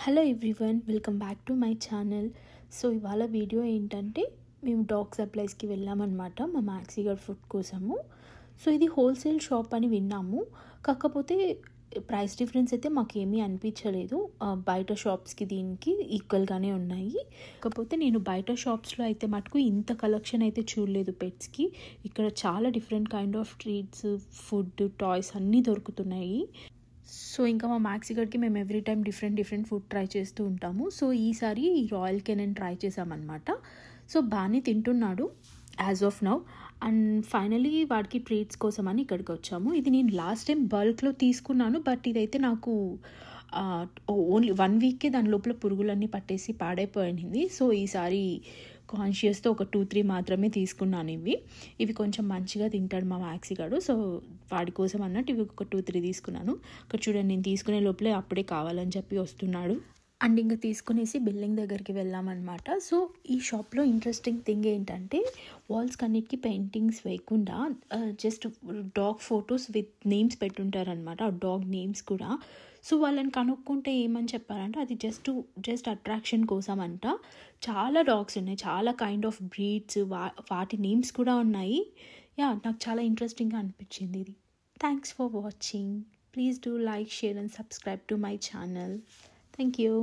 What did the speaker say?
Hello everyone, welcome back to my channel. So ఇవాళ video ఏంటంటే మేము డాగ్ సప్లైస్కి వెళ్ళామన్నమాట మా మ్యాక్సీ గారి ఫుడ్ కోసము. సో ఇది హోల్సేల్ షాప్ అని విన్నాము, కాకపోతే ప్రైస్ డిఫరెన్స్ అయితే మాకేమీ అనిపించలేదు. బయట షాప్స్కి దీనికి ఈక్వల్గానే ఉన్నాయి. కాకపోతే నేను బయట షాప్స్లో అయితే మటుకు ఇంత కలెక్షన్ అయితే చూడలేదు పెట్స్కి. ఇక్కడ చాలా different kind of treats, food, toys అన్నీ దొరుకుతున్నాయి. సో ఇంకా మా మ్యాక్సీ గడికి మేము every time different food try చేస్తూ ఉంటాము. సో ఈసారి ఈ రాయల్ కెనెన్ ట్రై చేసామన్నమాట. సో బాగానే తింటున్నాడు as of now. And finally వాడికి ట్రీట్స్ కోసం అని ఇక్కడికి వచ్చాము. ఇది నేను లాస్ట్ టైం బల్క్లో తీసుకున్నాను, బట్ ఇదైతే నాకు ఓన్లీ 1 వీక్కే దాని లోపల పురుగులన్నీ పట్టేసి పాడైపోయింది. సో ఈసారి కాన్షియస్తో ఒక 2-3 మాత్రమే తీసుకున్నాను. ఇవి కొంచెం మంచిగా తింటాడు మా మ్యాక్సీ గాడు. సో వాడి కోసం అన్నట్టు ఇవి ఒక 2-3 తీసుకున్నాను. ఇక్కడ చూడండి, నేను తీసుకునే లోపలే అప్పుడే కావాలని చెప్పి వస్తున్నాడు. అండ్ ఇంకా తీసుకునేసి బిల్డింగ్ దగ్గరికి వెళ్ళామన్నమాట. సో ఈ షాప్లో ఇంట్రెస్టింగ్ థింగ్ ఏంటంటే వాల్స్ కన్నిటికి పెయింటింగ్స్ వేయకుండా just dog photos with names పెట్టుంటారనమాట, ఆ డాగ్ నేమ్స్ కూడా. సో వాళ్ళని కనుక్కుంటే ఏమని చెప్పారంటే అది జస్ట్ అట్రాక్షన్ కోసం అంట. చాలా డాగ్స్ ఉన్నాయి, చాలా కైండ్ ఆఫ్ బ్రీడ్స్, వాటి నేమ్స్ కూడా ఉన్నాయి. నాకు చాలా ఇంట్రెస్టింగ్గా అనిపించింది ఇది. Thanks for watching. Please do like, share and subscribe to my channel. Thank you.